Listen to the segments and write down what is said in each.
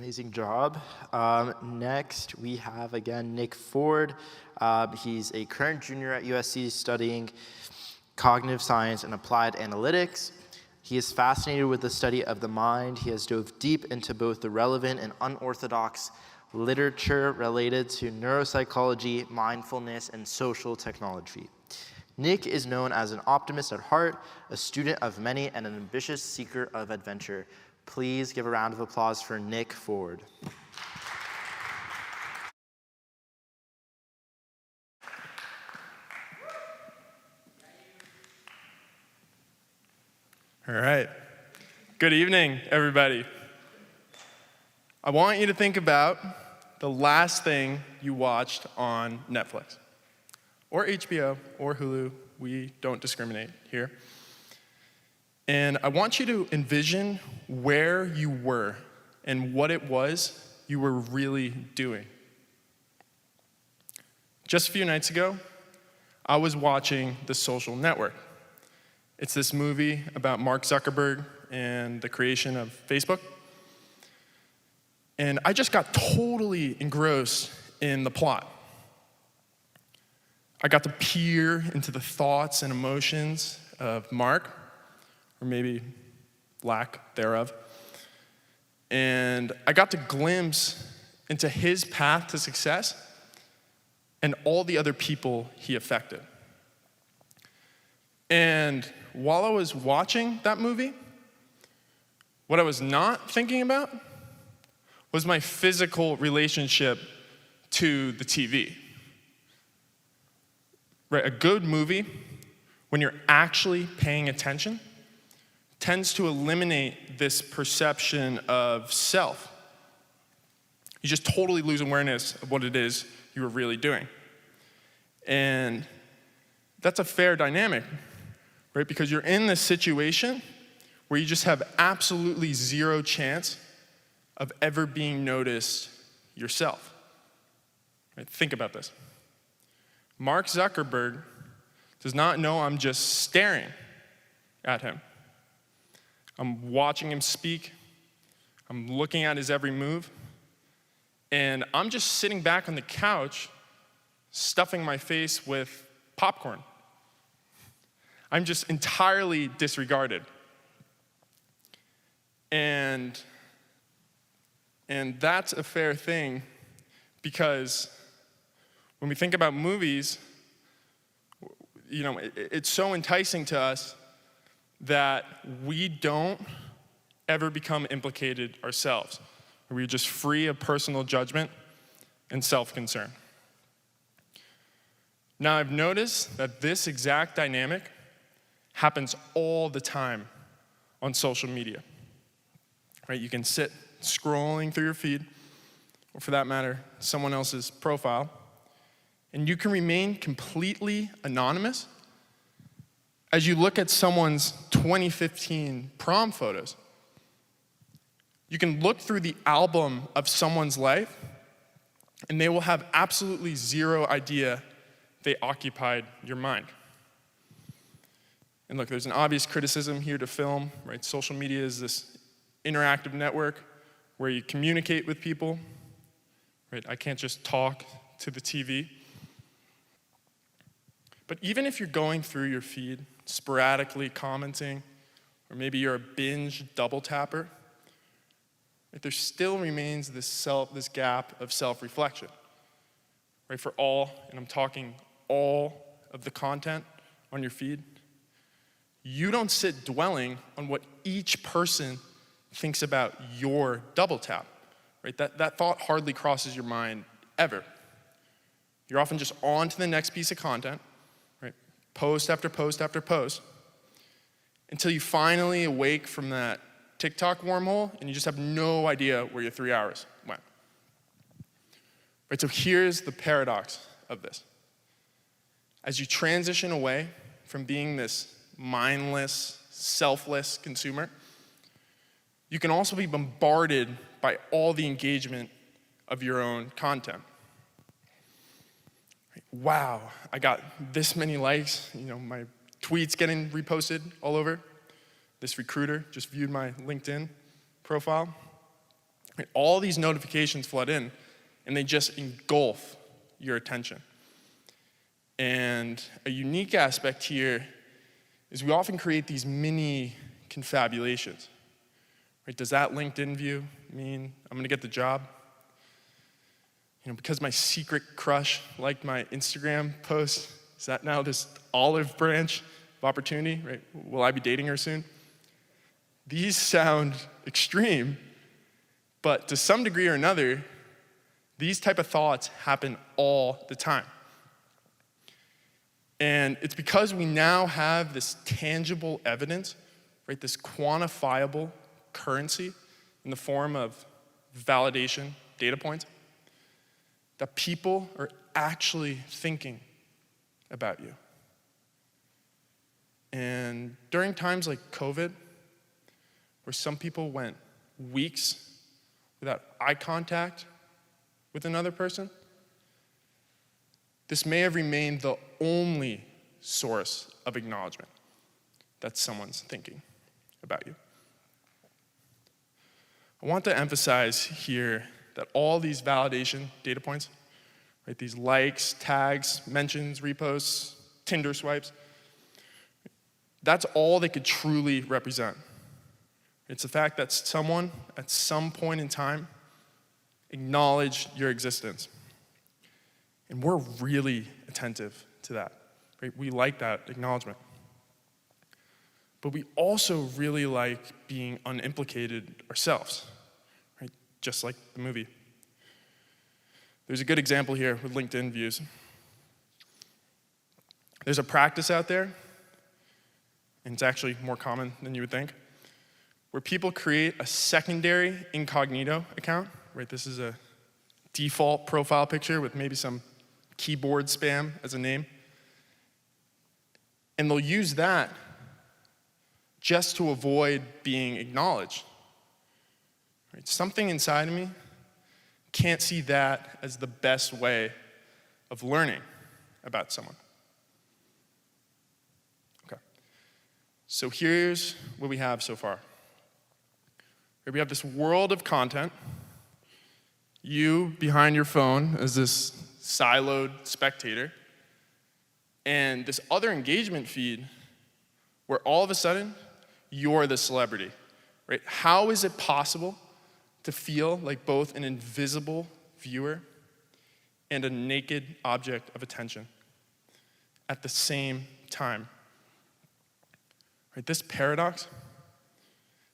Amazing job. Next, we have, again, Nick Ford. He's a current junior at USC studying cognitive science and applied analytics. He is fascinated with the study of the mind. He has dove deep into both the relevant and unorthodox literature related to neuropsychology, mindfulness, and social technology. Nick is known as an optimist at heart, a student of many, and an ambitious seeker of adventure. Please give a round of applause for Nick Ford. All right. Good evening, everybody. I want you to think about the last thing you watched on Netflix, or HBO, or Hulu. We don't discriminate here. And I want you to envision where you were and what it was you were really doing. Just a few nights ago, I was watching The Social Network. It's this movie about Mark Zuckerberg and the creation of Facebook. And I just got totally engrossed in the plot. I got to peer into the thoughts and emotions of Mark, or maybe lack thereof. And I got to glimpse into his path to success and all the other people he affected. And while I was watching that movie, what I was not thinking about was my physical relationship to the TV. Right, a good movie, when you're actually paying attention, tends to eliminate this perception of self. You just totally lose awareness of what it is you were really doing. And that's a fair dynamic, right? Because you're in this situation where you just have absolutely zero chance of ever being noticed yourself. Right? Think about this. Mark Zuckerberg does not know I'm just staring at him. I'm watching him speak. I'm looking at his every move. And I'm just sitting back on the couch, stuffing my face with popcorn. I'm just entirely disregarded. And that's a fair thing, because when we think about movies, you know, it's so enticing to us that we don't ever become implicated ourselves. We're just free of personal judgment and self-concern. Now, I've noticed that this exact dynamic happens all the time on social media. Right? You can sit scrolling through your feed, or for that matter, someone else's profile, and you can remain completely anonymous as you look at someone's 2015 prom photos. You can look through the album of someone's life, and they will have absolutely zero idea they occupied your mind. And look, there's an obvious criticism here to film, right? Social media is this interactive network where you communicate with people, right? I can't just talk to the TV. But even if you're going through your feed, sporadically commenting, or maybe you're a binge double tapper, right, there still remains this gap of self-reflection. Right, for all, and I'm talking all of the content on your feed, you don't sit dwelling on what each person thinks about your double tap. Right? That thought hardly crosses your mind ever. You're often just on to the next piece of content, right? Post after post after post, until you finally awake from that TikTok wormhole and you just have no idea where your 3 hours went. Right, so here's the paradox of this. As you transition away from being this mindless, selfless consumer, you can also be bombarded by all the engagement of your own content. Wow, I got this many likes, my tweets getting reposted all over. This recruiter just viewed my LinkedIn profile. Right? All these notifications flood in, and they just engulf your attention. And a unique aspect here is we often create these mini confabulations. Right? Does that LinkedIn view mean I'm gonna get the job? Because my secret crush liked my Instagram post, is that now this olive branch of opportunity, right? Will I be dating her soon? These sound extreme, but to some degree or another, these type of thoughts happen all the time. And it's because we now have this tangible evidence, right? This quantifiable currency in the form of validation data points, that people are actually thinking about you. And during times like COVID, where some people went weeks without eye contact with another person, this may have remained the only source of acknowledgement that someone's thinking about you. I want to emphasize here that all these validation data points, right, these likes, tags, mentions, reposts, Tinder swipes, that's all they could truly represent. It's the fact that someone at some point in time acknowledged your existence. And we're really attentive to that. Right? We like that acknowledgement. But we also really like being unimplicated ourselves, right? Just like the movie. There's a good example here with LinkedIn views. There's a practice out there, and it's actually more common than you would think, where people create a secondary incognito account, right? This is a default profile picture with maybe some keyboard spam as a name. And they'll use that just to avoid being acknowledged. Right? Something inside of me can't see that as the best way of learning about someone. Okay. So here's what we have so far. We have this world of content. You behind your phone as this siloed spectator, and this other engagement feed where all of a sudden you're the celebrity, right? How is it possible to feel like both an invisible viewer and a naked object of attention at the same time? Right? This paradox,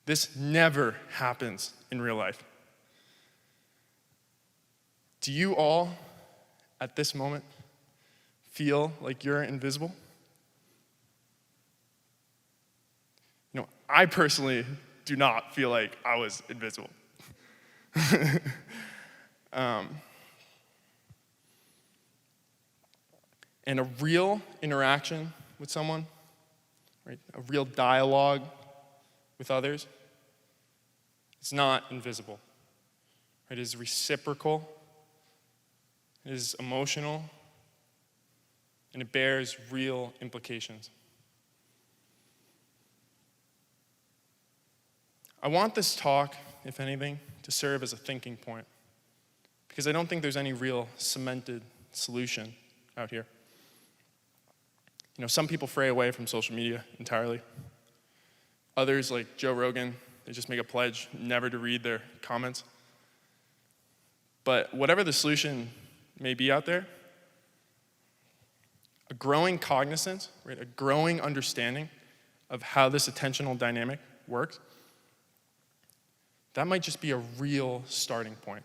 this never happens in real life. Do you all, at this moment, feel like you're invisible? I personally do not feel like I was invisible. And a real interaction with someone, right, a real dialogue with others, it's not invisible. It is reciprocal, it is emotional, and it bears real implications. I want this talk, if anything, to serve as a thinking point, because I don't think there's any real cemented solution out here. Some people fray away from social media entirely. Others, like Joe Rogan, they just make a pledge never to read their comments. But whatever the solution may be out there, a growing cognizance, right, a growing understanding of how this attentional dynamic works, that might just be a real starting point.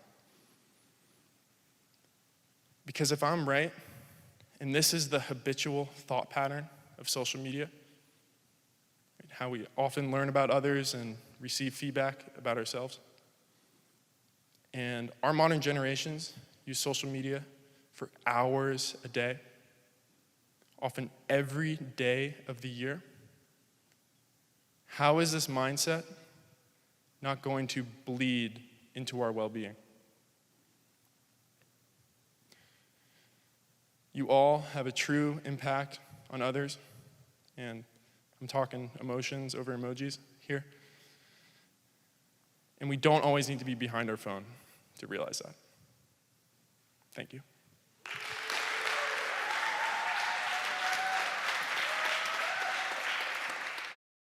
Because if I'm right, and this is the habitual thought pattern of social media, right, how we often learn about others and receive feedback about ourselves, and our modern generations use social media for hours a day, often every day of the year, how is this mindset not going to bleed into our well-being? You all have a true impact on others, and I'm talking emotions over emojis here. And we don't always need to be behind our phone to realize that. Thank you.